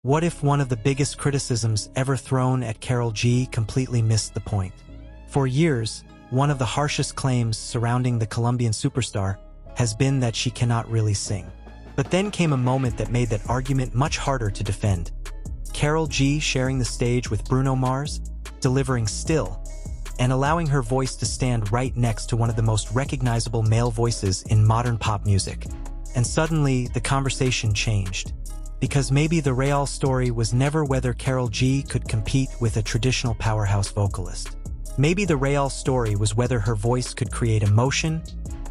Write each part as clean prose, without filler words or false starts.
What if one of the biggest criticisms ever thrown at Karol G completely missed the point? For years, one of the harshest claims surrounding the Colombian superstar has been that she cannot really sing. But then came a moment that made that argument much harder to defend. Karol G sharing the stage with Bruno Mars, delivering Still, and allowing her voice to stand right next to one of the most recognizable male voices in modern pop music. And suddenly, the conversation changed. Because maybe the real story was never whether Karol G could compete with a traditional powerhouse vocalist. Maybe the real story was whether her voice could create emotion,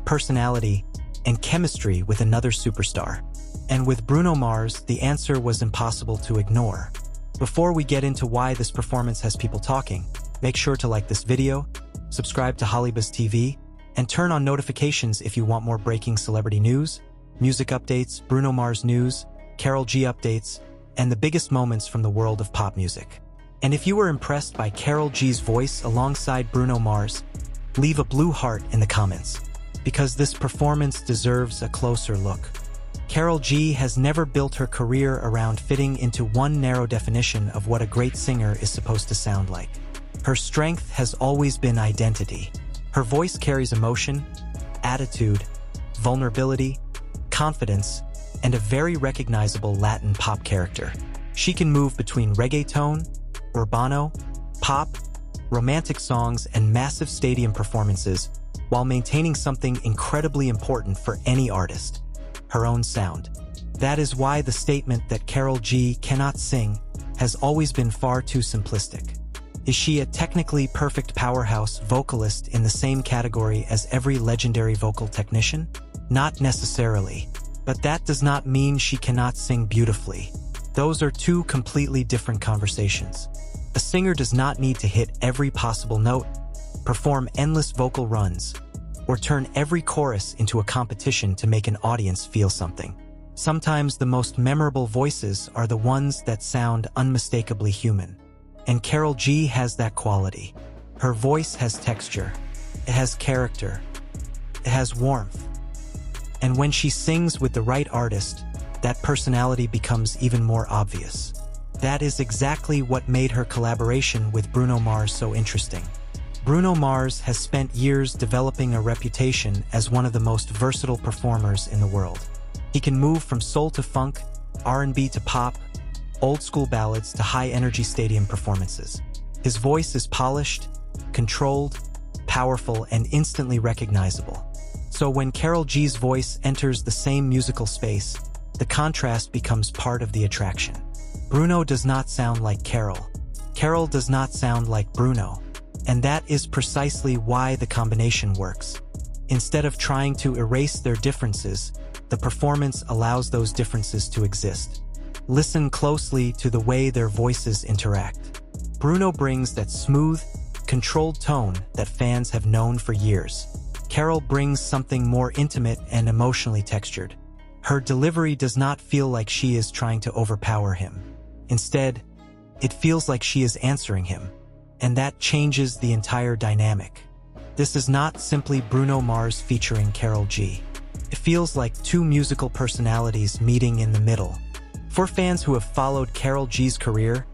personality, and chemistry with another superstar. And with Bruno Mars, the answer was impossible to ignore. Before we get into why this performance has people talking, make sure to like this video, subscribe to HOLLYBUZZ TV, and turn on notifications if you want more breaking celebrity news, music updates, Bruno Mars news, Karol G updates, and the biggest moments from the world of pop music. And if you were impressed by Karol G's voice alongside Bruno Mars, leave a blue heart in the comments, because this performance deserves a closer look. Karol G has never built her career around fitting into one narrow definition of what a great singer is supposed to sound like. Her strength has always been identity. Her voice carries emotion, attitude, vulnerability, confidence, and a very recognizable Latin pop character. She can move between reggaeton, urbano, pop, romantic songs, and massive stadium performances while maintaining something incredibly important for any artist: her own sound. That is why the statement that Karol G cannot sing has always been far too simplistic. Is she a technically perfect powerhouse vocalist in the same category as every legendary vocal technician? Not necessarily. But that does not mean she cannot sing beautifully. Those are two completely different conversations. A singer does not need to hit every possible note, perform endless vocal runs, or turn every chorus into a competition to make an audience feel something. Sometimes the most memorable voices are the ones that sound unmistakably human. And Karol G has that quality. Her voice has texture. It has character. It has warmth. And when she sings with the right artist, that personality becomes even more obvious. That is exactly what made her collaboration with Bruno Mars so interesting. Bruno Mars has spent years developing a reputation as one of the most versatile performers in the world. He can move from soul to funk, R&B to pop, old-school ballads to high-energy stadium performances. His voice is polished, controlled, powerful, and instantly recognizable. So when Karol G's voice enters the same musical space, the contrast becomes part of the attraction. Bruno does not sound like Karol. Karol does not sound like Bruno. And that is precisely why the combination works. Instead of trying to erase their differences, the performance allows those differences to exist. Listen closely to the way their voices interact. Bruno brings that smooth, controlled tone that fans have known for years. Karol brings something more intimate and emotionally textured. Her delivery does not feel like she is trying to overpower him. Instead, it feels like she is answering him. And that changes the entire dynamic. This is not simply Bruno Mars featuring Karol G. It feels like two musical personalities meeting in the middle. For fans who have followed Karol G's career,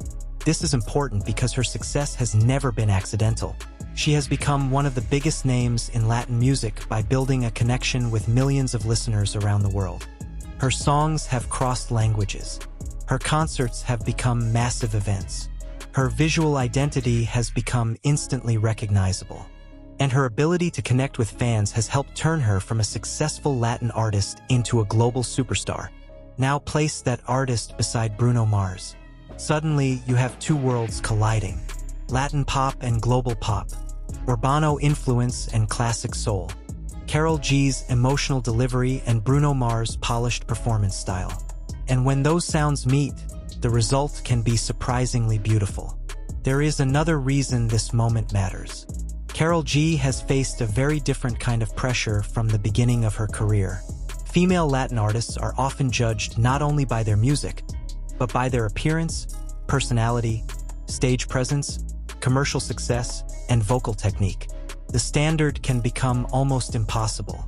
this is important because her success has never been accidental. She has become one of the biggest names in Latin music by building a connection with millions of listeners around the world. Her songs have crossed languages. Her concerts have become massive events. Her visual identity has become instantly recognizable. And her ability to connect with fans has helped turn her from a successful Latin artist into a global superstar. Now place that artist beside Bruno Mars. Suddenly, you have two worlds colliding: Latin pop and global pop, urbano influence and classic soul, Karol G's emotional delivery and Bruno Mars' polished performance style. And when those sounds meet, the result can be surprisingly beautiful. There is another reason this moment matters. Karol G has faced a very different kind of pressure from the beginning of her career. Female Latin artists are often judged not only by their music, but by their appearance, personality, stage presence, commercial success, and vocal technique. The standard can become almost impossible.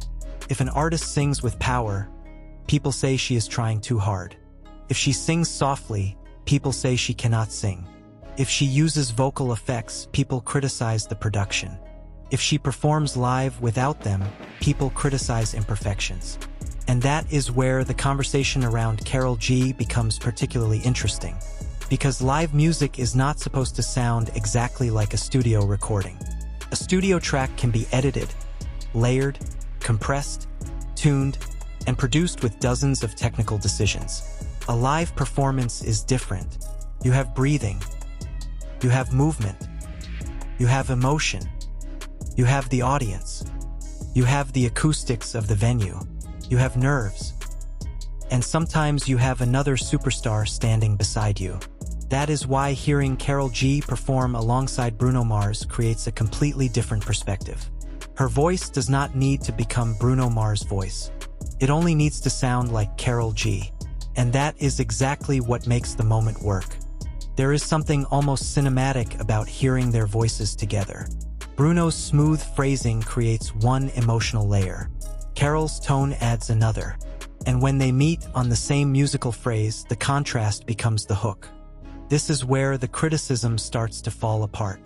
If an artist sings with power, people say she is trying too hard. If she sings softly, people say she cannot sing. If she uses vocal effects, people criticize the production. If she performs live without them, people criticize imperfections. And that is where the conversation around Karol G becomes particularly interesting. Because live music is not supposed to sound exactly like a studio recording. A studio track can be edited, layered, compressed, tuned, and produced with dozens of technical decisions. A live performance is different. You have breathing. You have movement. You have emotion. You have the audience. You have the acoustics of the venue. You have nerves. And sometimes you have another superstar standing beside you. That is why hearing Karol G perform alongside Bruno Mars creates a completely different perspective. Her voice does not need to become Bruno Mars' voice. It only needs to sound like Karol G. And that is exactly what makes the moment work. There is something almost cinematic about hearing their voices together. Bruno's smooth phrasing creates one emotional layer. Karol's tone adds another. And when they meet on the same musical phrase, the contrast becomes the hook. This is where the criticism starts to fall apart.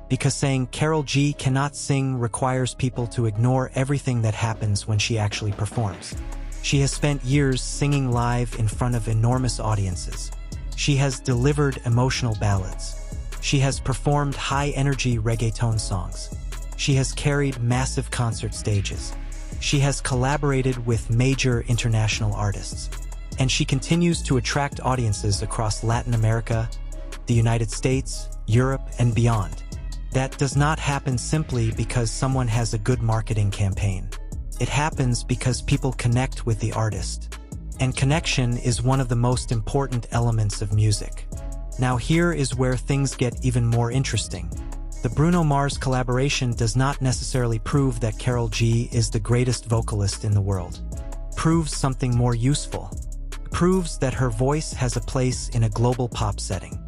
Because saying Karol G cannot sing requires people to ignore everything that happens when she actually performs. She has spent years singing live in front of enormous audiences. She has delivered emotional ballads. She has performed high-energy reggaeton songs. She has carried massive concert stages. She has collaborated with major international artists. And she continues to attract audiences across Latin America, the United States, Europe, and beyond. That does not happen simply because someone has a good marketing campaign. It happens because people connect with the artist. And connection is one of the most important elements of music. Now here is where things get even more interesting. The Bruno Mars collaboration does not necessarily prove that Karol G is the greatest vocalist in the world. It proves something more useful. It proves that her voice has a place in a global pop setting.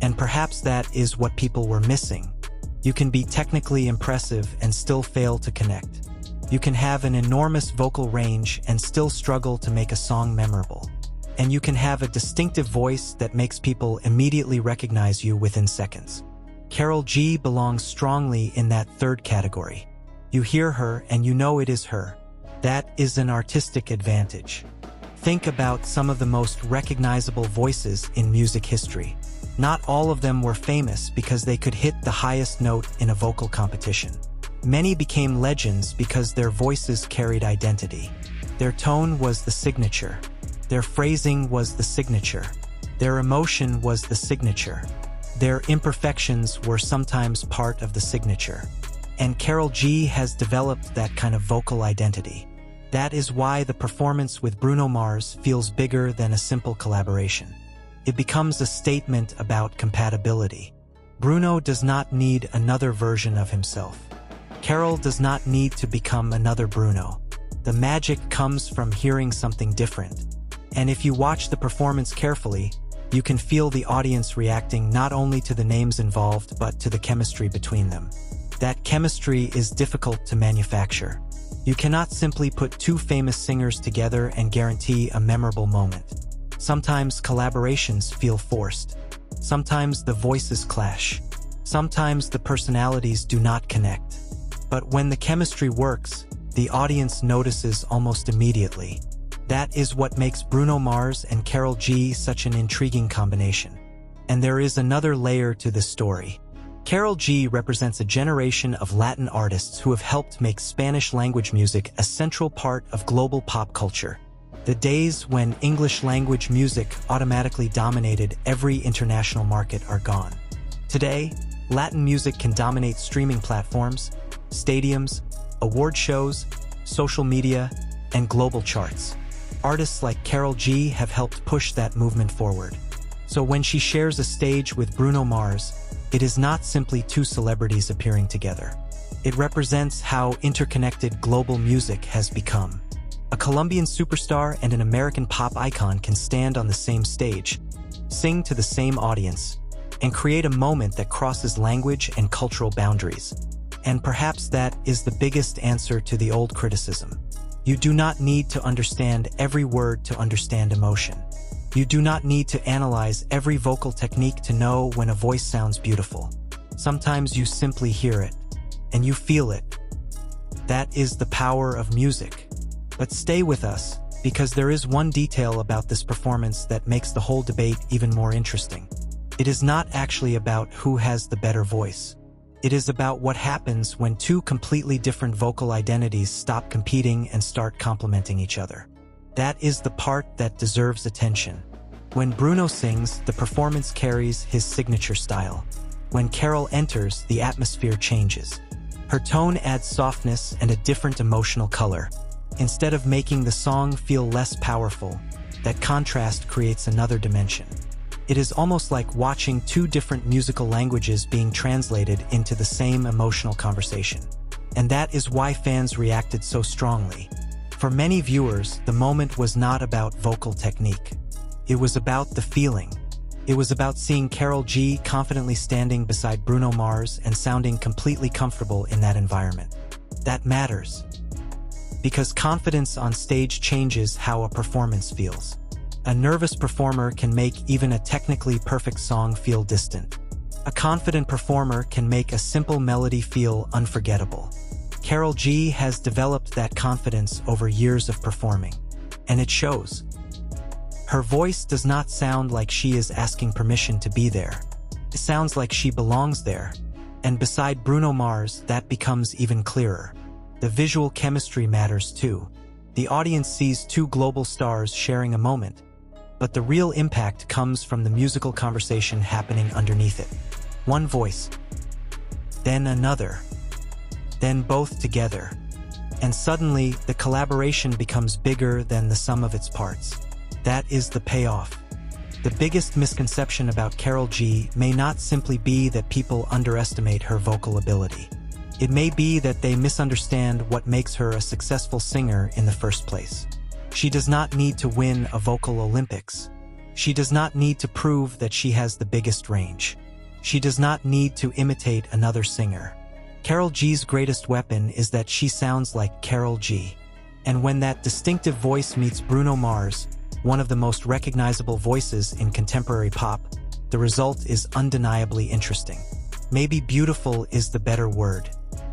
And perhaps that is what people were missing. You can be technically impressive and still fail to connect. You can have an enormous vocal range and still struggle to make a song memorable. And you can have a distinctive voice that makes people immediately recognize you within seconds. Karol G belongs strongly in that third category. You hear her and you know it is her. That is an artistic advantage. Think about some of the most recognizable voices in music history. Not all of them were famous because they could hit the highest note in a vocal competition. Many became legends because their voices carried identity. Their tone was the signature. Their phrasing was the signature. Their emotion was the signature. Their imperfections were sometimes part of the signature. And Karol G has developed that kind of vocal identity. That is why the performance with Bruno Mars feels bigger than a simple collaboration. It becomes a statement about compatibility. Bruno does not need another version of himself. Karol does not need to become another Bruno. The magic comes from hearing something different. And if you watch the performance carefully, you can feel the audience reacting not only to the names involved but to the chemistry between them. That chemistry is difficult to manufacture. You cannot simply put two famous singers together and guarantee a memorable moment. Sometimes collaborations feel forced. Sometimes the voices clash. Sometimes the personalities do not connect. But when the chemistry works, the audience notices almost immediately. That is what makes Bruno Mars and Karol G such an intriguing combination. And there is another layer to this story. Karol G represents a generation of Latin artists who have helped make Spanish-language music a central part of global pop culture. The days when English-language music automatically dominated every international market are gone. Today, Latin music can dominate streaming platforms, stadiums, award shows, social media, and global charts. Artists like Karol G have helped push that movement forward. So when she shares a stage with Bruno Mars, it is not simply two celebrities appearing together. It represents how interconnected global music has become. A Colombian superstar and an American pop icon can stand on the same stage, sing to the same audience, and create a moment that crosses language and cultural boundaries. And perhaps that is the biggest answer to the old criticism. You do not need to understand every word to understand emotion. You do not need to analyze every vocal technique to know when a voice sounds beautiful. Sometimes you simply hear it, and you feel it. That is the power of music. But stay with us, because there is one detail about this performance that makes the whole debate even more interesting. It is not actually about who has the better voice. It is about what happens when two completely different vocal identities stop competing and start complementing each other. That is the part that deserves attention. When Bruno sings, the performance carries his signature style. When Karol enters, the atmosphere changes. Her tone adds softness and a different emotional color. Instead of making the song feel less powerful, that contrast creates another dimension. It is almost like watching two different musical languages being translated into the same emotional conversation. And that is why fans reacted so strongly. For many viewers, the moment was not about vocal technique. It was about the feeling. It was about seeing Karol G confidently standing beside Bruno Mars and sounding completely comfortable in that environment. That matters. Because confidence on stage changes how a performance feels. A nervous performer can make even a technically perfect song feel distant. A confident performer can make a simple melody feel unforgettable. Karol G has developed that confidence over years of performing, and it shows. Her voice does not sound like she is asking permission to be there. It sounds like she belongs there. And beside Bruno Mars, that becomes even clearer. The visual chemistry matters too. The audience sees two global stars sharing a moment, but the real impact comes from the musical conversation happening underneath it. One voice, then another, then both together. And suddenly, the collaboration becomes bigger than the sum of its parts. That is the payoff. The biggest misconception about Karol G may not simply be that people underestimate her vocal ability. It may be that they misunderstand what makes her a successful singer in the first place. She does not need to win a vocal Olympics. She does not need to prove that she has the biggest range. She does not need to imitate another singer. Karol G's greatest weapon is that she sounds like Karol G. And when that distinctive voice meets Bruno Mars, one of the most recognizable voices in contemporary pop, the result is undeniably interesting. Maybe beautiful is the better word.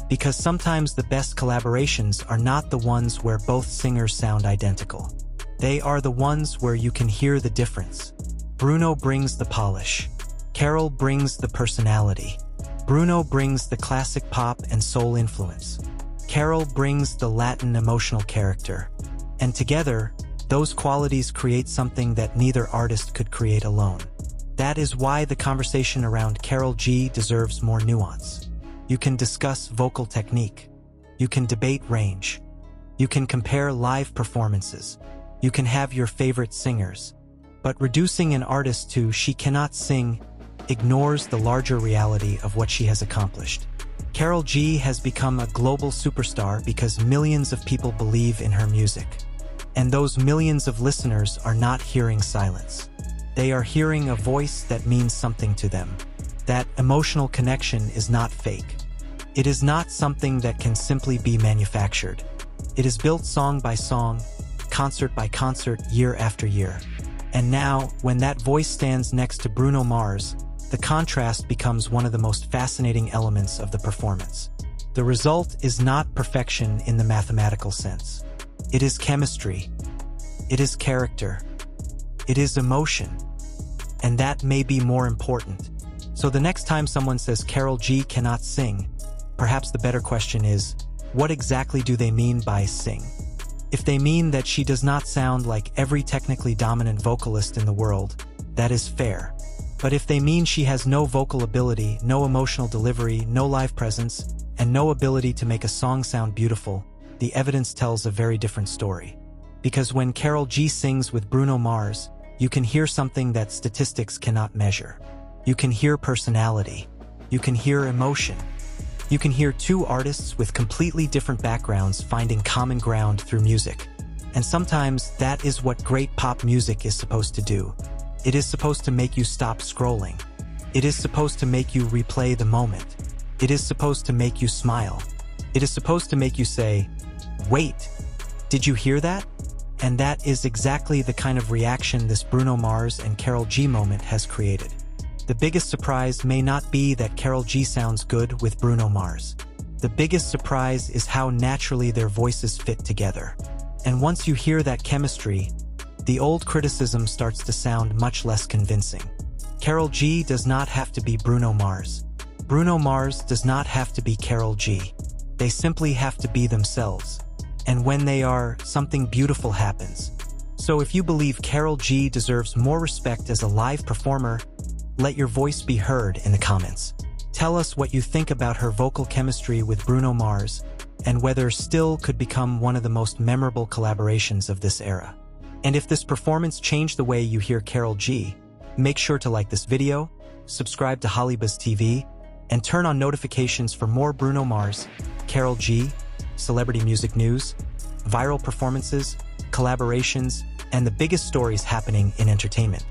Because sometimes the best collaborations are not the ones where both singers sound identical. They are the ones where you can hear the difference. Bruno brings the polish. Karol brings the personality. Bruno brings the classic pop and soul influence. Karol brings the Latin emotional character. And together, those qualities create something that neither artist could create alone. That is why the conversation around Karol G deserves more nuance. You can discuss vocal technique. You can debate range. You can compare live performances. You can have your favorite singers. But reducing an artist to "she cannot sing" ignores the larger reality of what she has accomplished. Karol G has become a global superstar because millions of people believe in her music. And those millions of listeners are not hearing silence. They are hearing a voice that means something to them. That emotional connection is not fake. It is not something that can simply be manufactured. It is built song by song, concert by concert, year after year. And now, when that voice stands next to Bruno Mars, the contrast becomes one of the most fascinating elements of the performance. The result is not perfection in the mathematical sense. It is chemistry. It is character. It is emotion. And that may be more important. So the next time someone says Karol G cannot sing, perhaps the better question is, what exactly do they mean by sing? If they mean that she does not sound like every technically dominant vocalist in the world, that is fair. But if they mean she has no vocal ability, no emotional delivery, no live presence, and no ability to make a song sound beautiful, the evidence tells a very different story. Because when Karol G sings with Bruno Mars, you can hear something that statistics cannot measure. You can hear personality. You can hear emotion. You can hear two artists with completely different backgrounds finding common ground through music. And sometimes that is what great pop music is supposed to do. It is supposed to make you stop scrolling. It is supposed to make you replay the moment. It is supposed to make you smile. It is supposed to make you say, "Wait, did you hear that?" And that is exactly the kind of reaction this Bruno Mars and Karol G moment has created. The biggest surprise may not be that Karol G sounds good with Bruno Mars. The biggest surprise is how naturally their voices fit together. And once you hear that chemistry, the old criticism starts to sound much less convincing. Karol G does not have to be Bruno Mars. Bruno Mars does not have to be Karol G. They simply have to be themselves. And when they are, something beautiful happens. So if you believe Karol G deserves more respect as a live performer, let your voice be heard in the comments. Tell us what you think about her vocal chemistry with Bruno Mars, and whether Still could become one of the most memorable collaborations of this era. And if this performance changed the way you hear Karol G, make sure to like this video, subscribe to HOLLYBUZZ TV, and turn on notifications for more Bruno Mars, Karol G, celebrity music news, viral performances, collaborations, and the biggest stories happening in entertainment.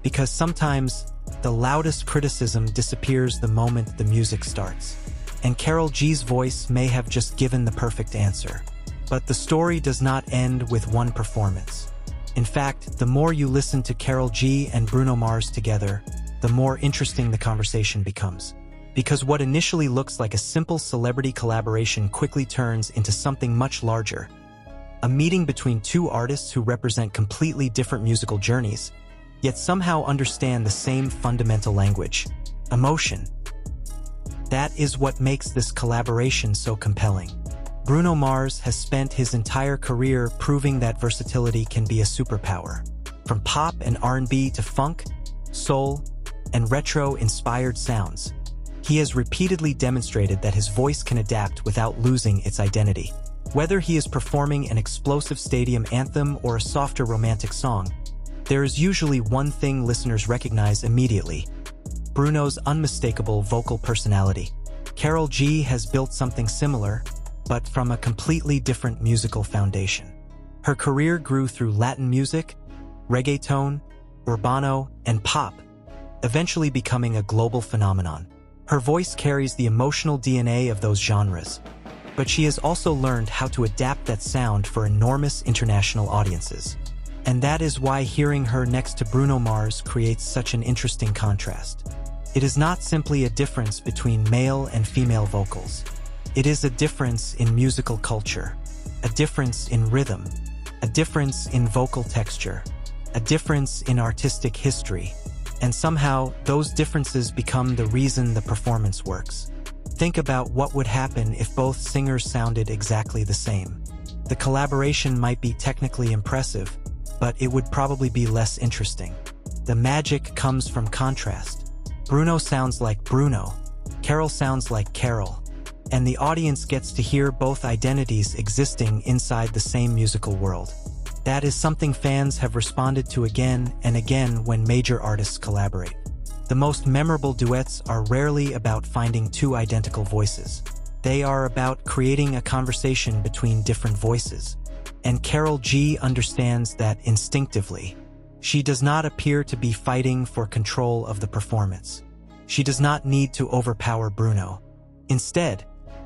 Because sometimes, the loudest criticism disappears the moment the music starts. And Karol G's voice may have just given the perfect answer. But the story does not end with one performance. In fact, the more you listen to Karol G and Bruno Mars together, the more interesting the conversation becomes. Because what initially looks like a simple celebrity collaboration quickly turns into something much larger. A meeting between two artists who represent completely different musical journeys, yet somehow understand the same fundamental language: emotion. That is what makes this collaboration so compelling. Bruno Mars has spent his entire career proving that versatility can be a superpower. From pop and R&B to funk, soul, and retro-inspired sounds, he has repeatedly demonstrated that his voice can adapt without losing its identity. Whether he is performing an explosive stadium anthem or a softer romantic song, there is usually one thing listeners recognize immediately: Bruno's unmistakable vocal personality. Karol G has built something similar, but from a completely different musical foundation. Her career grew through Latin music, reggaeton, urbano, and pop, eventually becoming a global phenomenon. Her voice carries the emotional DNA of those genres, but she has also learned how to adapt that sound for enormous international audiences. And that is why hearing her next to Bruno Mars creates such an interesting contrast. It is not simply a difference between male and female vocals. It is a difference in musical culture, a difference in rhythm, a difference in vocal texture, a difference in artistic history. And somehow, those differences become the reason the performance works. Think about what would happen if both singers sounded exactly the same. The collaboration might be technically impressive, but it would probably be less interesting. The magic comes from contrast. Bruno sounds like Bruno, Karol sounds like Karol, and the audience gets to hear both identities existing inside the same musical world. That is something fans have responded to again and again when major artists collaborate. The most memorable duets are rarely about finding two identical voices. They are about creating a conversation between different voices. And Karol G understands that instinctively. She does not appear to be fighting for control of the performance. She does not need to overpower Bruno. Instead,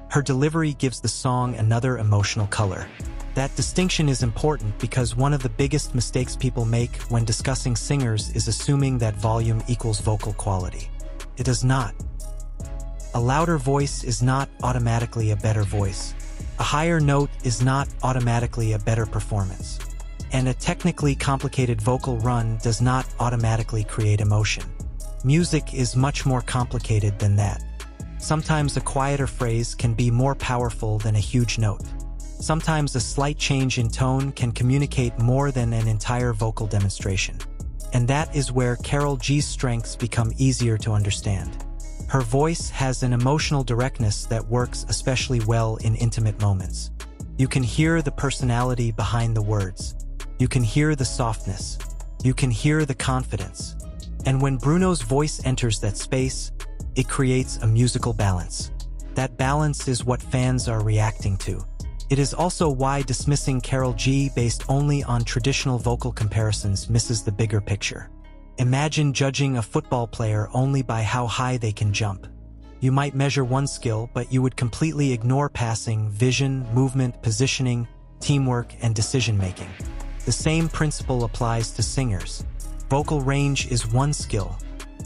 her delivery gives the song another emotional color. That distinction is important because one of the biggest mistakes people make when discussing singers is assuming that volume equals vocal quality. It does not. A louder voice is not automatically a better voice. A higher note is not automatically a better performance. And a technically complicated vocal run does not automatically create emotion. Music is much more complicated than that. Sometimes a quieter phrase can be more powerful than a huge note. Sometimes a slight change in tone can communicate more than an entire vocal demonstration. And that is where Karol G's strengths become easier to understand. Her voice has an emotional directness that works especially well in intimate moments. You can hear the personality behind the words. You can hear the softness. You can hear the confidence. And when Bruno's voice enters that space, it creates a musical balance. That balance is what fans are reacting to. It is also why dismissing Karol G based only on traditional vocal comparisons misses the bigger picture. Imagine judging a football player only by how high they can jump. You might measure one skill, but you would completely ignore passing, vision, movement, positioning, teamwork, and decision-making. The The same principle applies to singers. Vocal range is one skill.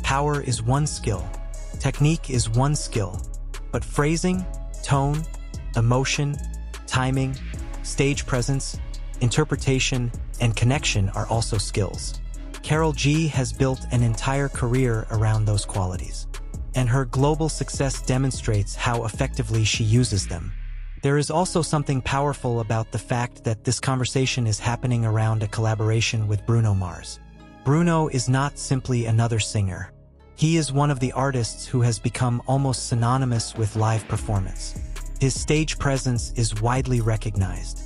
Power is one skill. Technique is one skill. But phrasing, tone, emotion, timing, stage presence, interpretation, and connection are also skills. Karol G has built an entire career around those qualities, and her global success demonstrates how effectively she uses them. There is also something powerful about the fact that this conversation is happening around a collaboration with Bruno Mars. Bruno is not simply another singer. He is one of the artists who has become almost synonymous with live performance. His stage presence is widely recognized.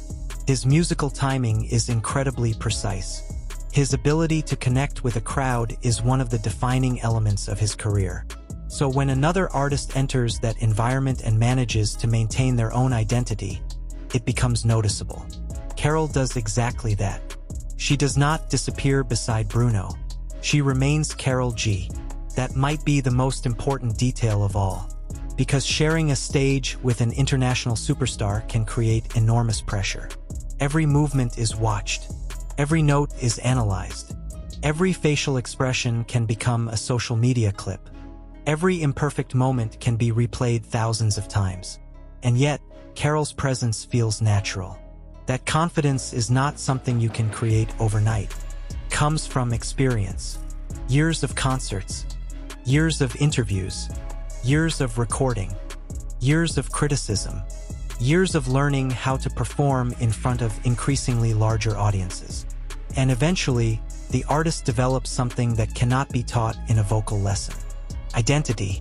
His musical timing is incredibly precise. His ability to connect with a crowd is one of the defining elements of his career. So when another artist enters that environment and manages to maintain their own identity, it becomes noticeable. Karol does exactly that. She does not disappear beside Bruno. She remains Karol G. That might be the most important detail of all, because sharing a stage with an international superstar can create enormous pressure. Every movement is watched. Every note is analyzed. Every facial expression can become a social media clip. Every imperfect moment can be replayed thousands of times. And yet, Karol's presence feels natural. That confidence is not something you can create overnight. It comes from experience. Years of concerts, years of interviews, years of recording, years of criticism, years of learning how to perform in front of increasingly larger audiences. And eventually, the artist develops something that cannot be taught in a vocal lesson. Identity.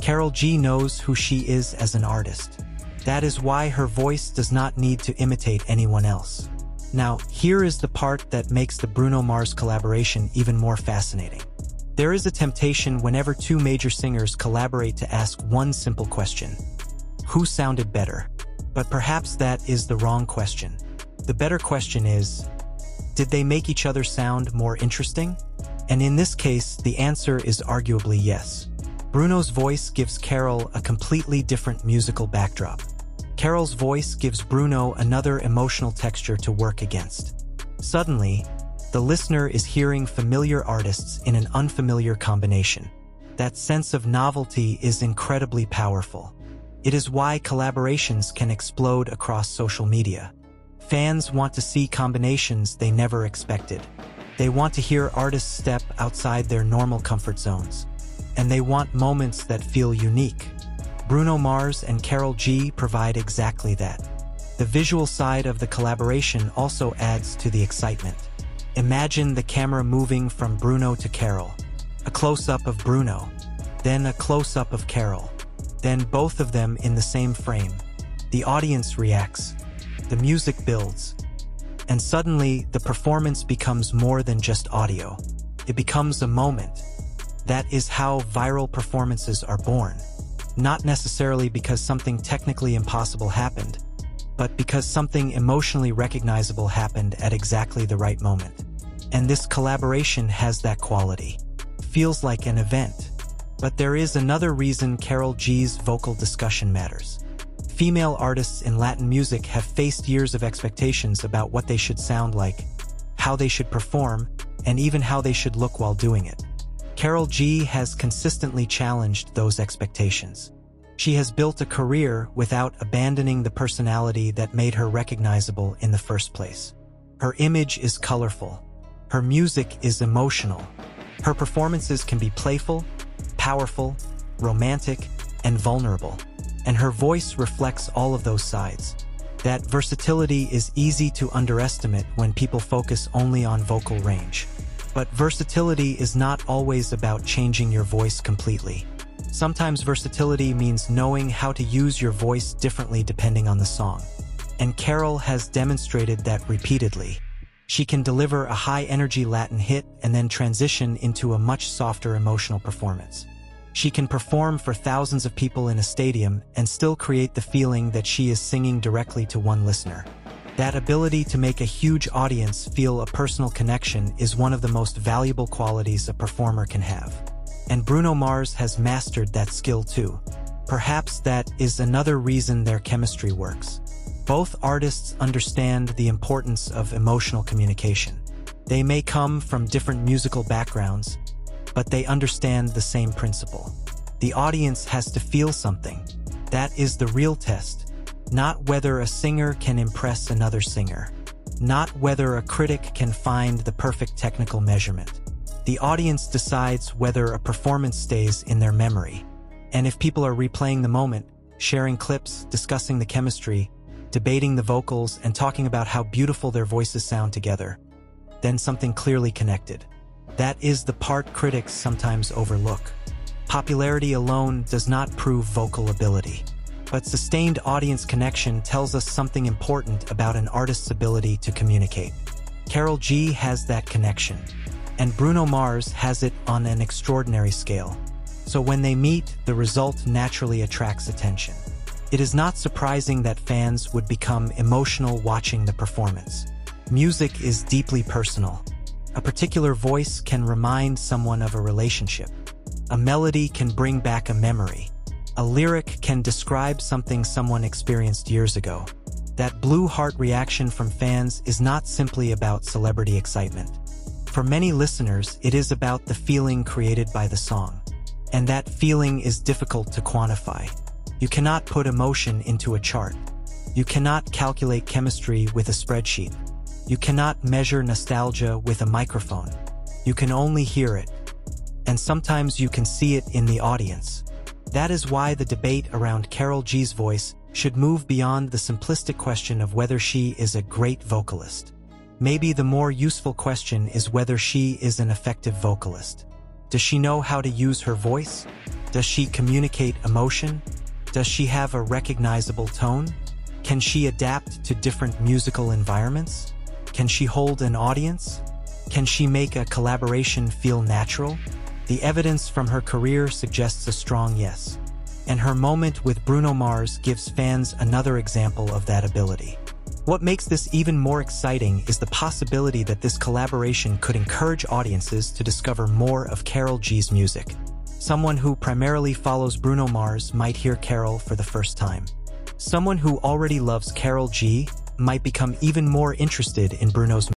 Karol G knows who she is as an artist. That is why her voice does not need to imitate anyone else. Now, here is the part that makes the Bruno Mars collaboration even more fascinating. There is a temptation whenever two major singers collaborate to ask one simple question: who sounded better? But perhaps that is the wrong question. The better question is, did they make each other sound more interesting? And in this case, the answer is arguably yes. Bruno's voice gives Karol a completely different musical backdrop. Karol's voice gives Bruno another emotional texture to work against. Suddenly, the listener is hearing familiar artists in an unfamiliar combination. That sense of novelty is incredibly powerful. It is why collaborations can explode across social media. Fans want to see combinations they never expected. They want to hear artists step outside their normal comfort zones. And they want moments that feel unique. Bruno Mars and Karol G provide exactly that. The visual side of the collaboration also adds to the excitement. Imagine the camera moving from Bruno to Karol. A close-up of Bruno, then a close-up of Karol, then both of them in the same frame. The audience reacts. The music builds. And suddenly, the performance becomes more than just audio. It becomes a moment. That is how viral performances are born. Not necessarily because something technically impossible happened, but because something emotionally recognizable happened at exactly the right moment. And this collaboration has that quality. It feels like an event. But there is another reason Karol G's vocal discussion matters. Female artists in Latin music have faced years of expectations about what they should sound like, how they should perform, and even how they should look while doing it. Karol G has consistently challenged those expectations. She has built a career without abandoning the personality that made her recognizable in the first place. Her image is colorful. Her music is emotional. Her performances can be playful, powerful, romantic, and vulnerable. And her voice reflects all of those sides. That versatility is easy to underestimate when people focus only on vocal range. But versatility is not always about changing your voice completely. Sometimes versatility means knowing how to use your voice differently depending on the song. And Karol has demonstrated that repeatedly. She can deliver a high-energy Latin hit and then transition into a much softer emotional performance. She can perform for thousands of people in a stadium and still create the feeling that she is singing directly to one listener. That ability to make a huge audience feel a personal connection is one of the most valuable qualities a performer can have. And Bruno Mars has mastered that skill too. Perhaps that is another reason their chemistry works. Both artists understand the importance of emotional communication. They may come from different musical backgrounds, but they understand the same principle. The audience has to feel something. That is the real test. Not whether a singer can impress another singer. Not whether a critic can find the perfect technical measurement. The audience decides whether a performance stays in their memory. And if people are replaying the moment, sharing clips, discussing the chemistry, debating the vocals, and talking about how beautiful their voices sound together, then something clearly connected. That is the part critics sometimes overlook. Popularity alone does not prove vocal ability. But sustained audience connection tells us something important about an artist's ability to communicate. Karol G has that connection, and Bruno Mars has it on an extraordinary scale. So when they meet, the result naturally attracts attention. It is not surprising that fans would become emotional watching the performance. Music is deeply personal. A particular voice can remind someone of a relationship. A melody can bring back a memory. A lyric can describe something someone experienced years ago. That blue heart reaction from fans is not simply about celebrity excitement. For many listeners, it is about the feeling created by the song. And that feeling is difficult to quantify. You cannot put emotion into a chart. You cannot calculate chemistry with a spreadsheet. You cannot measure nostalgia with a microphone. You can only hear it. And sometimes you can see it in the audience. That is why the debate around Karol G's voice should move beyond the simplistic question of whether she is a great vocalist. Maybe the more useful question is whether she is an effective vocalist. Does she know how to use her voice? Does she communicate emotion? Does she have a recognizable tone? Can she adapt to different musical environments? Can she hold an audience? Can she make a collaboration feel natural? The evidence from her career suggests a strong yes. And her moment with Bruno Mars gives fans another example of that ability. What makes this even more exciting is the possibility that this collaboration could encourage audiences to discover more of Karol G's music. Someone who primarily follows Bruno Mars might hear Karol for the first time. Someone who already loves Karol G might become even more interested in Bruno's